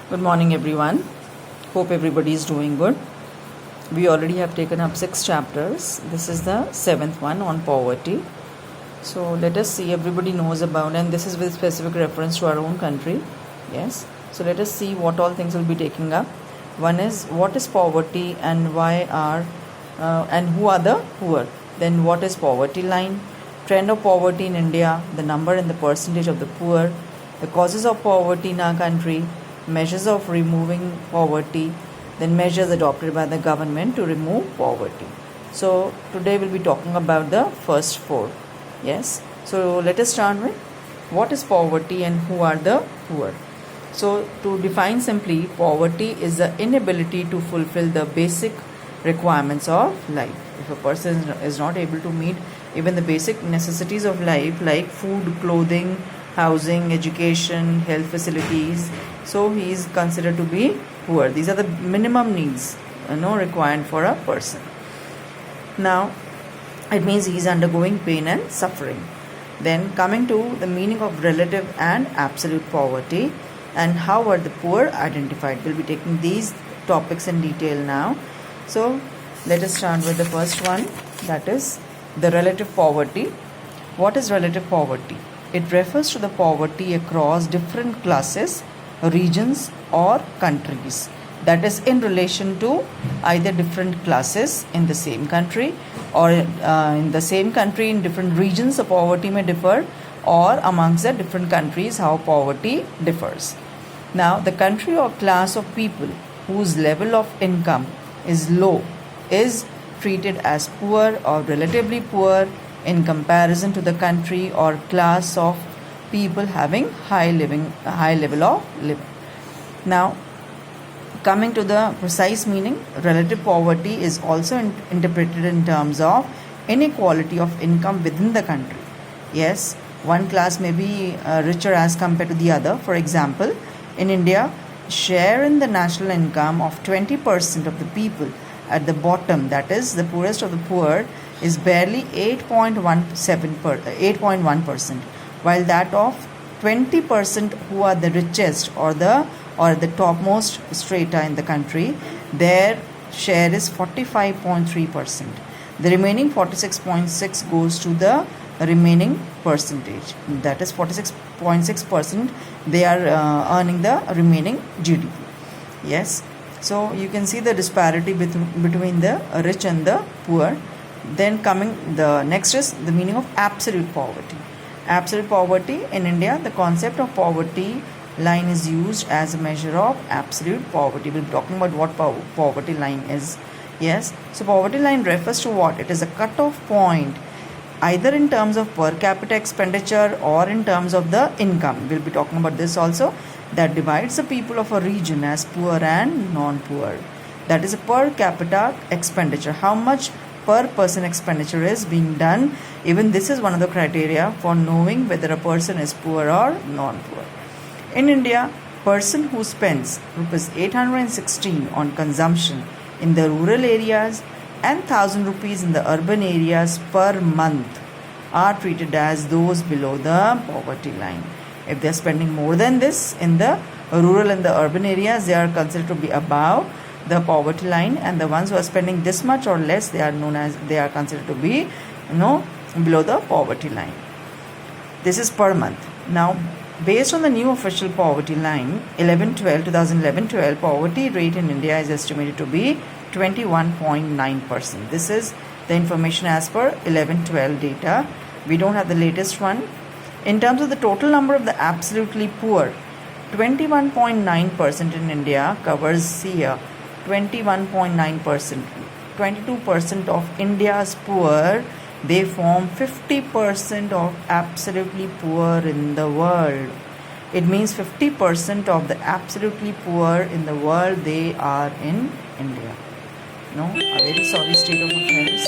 Good morning, everyone. Hope everybody is doing good. We already have taken up 6 chapters. This is the 7th one on poverty. So let us see. Everybody knows about, and this is with specific reference to our own country. Yes. So let us see what all things will be taking up. One is what is poverty and why are and who are the poor. Then what is poverty line? Trend of poverty in India, the number and the percentage of the poor, the causes of poverty in our country, measures of removing poverty, then measures adopted by the government to remove poverty. So today we'll be talking about the first 4. Yes. So let us start with what is poverty and who are the poor. So to define simply, poverty is the inability to fulfill the basic requirements of life. If a person is not able to meet even the basic necessities of life like food, clothing, housing, education, health facilities, so he is considered to be poor. These are the minimum needs required for a person. Now it means he is undergoing pain and suffering. Then coming to the meaning of relative and absolute poverty and how are the poor identified. We'll be taking these topics in detail now. So let us start with the first one, that is the relative poverty. What is relative poverty? It refers to the poverty across different classes, regions or countries. That is in relation to either different classes in the same country or in the same country in different regions the poverty may differ, or amongst the different countries how poverty differs. Now the country or class of people whose level of income is low is treated as poor or relatively poor in comparison to the country or class of people having high level of living. Now coming to the precise meaning, relative poverty is also interpreted in terms of inequality of income within the country. Yes, one class may be richer as compared to the other. For example, in India, share in the national income of 20% of the people at the bottom, that is the poorest of the poor, is barely 8.1%, while that of 20% who are the richest or the topmost strata in the country, their share is 45.3%. The remaining 46.6 goes to the remaining percentage, that is 46.6% they are earning the remaining GDP. Yes. So you can see the disparity between the rich and the poor. Then the next is the meaning of absolute poverty. Absolute poverty in India, the concept of poverty line is used as a measure of absolute poverty. We'll be talking about what poverty line is. Yes. So poverty line refers to what? It is a cutoff point either in terms of per capita expenditure or in terms of the income. We'll be talking about this also, that divides the people of a region as poor and non-poor. That is a per capita expenditure, how much per person expenditure is being done. Even this is one of the criteria for knowing whether a person is poor or non-poor. In India, person who spends rupees 816 on consumption in the rural areas and 1000 rupees in the urban areas per month are treated as those below the poverty line. If they are spending more than this in the rural and the urban areas, they are considered to be above the poverty line, and the ones who are spending this much or less, they are considered to be below the poverty line. This is per month. Now based on the new official poverty line 2011-12 poverty rate in India is estimated to be 21.9%. This is the information as per 11-12 data. We don't have the latest one. In terms of the total number of the absolutely poor, 21.9% in India covers here 21.9%. 22% of India's poor, they form 50% of absolutely poor in the world. It means 50% of the absolutely poor in the world, they are in India. A very sorry state of affairs.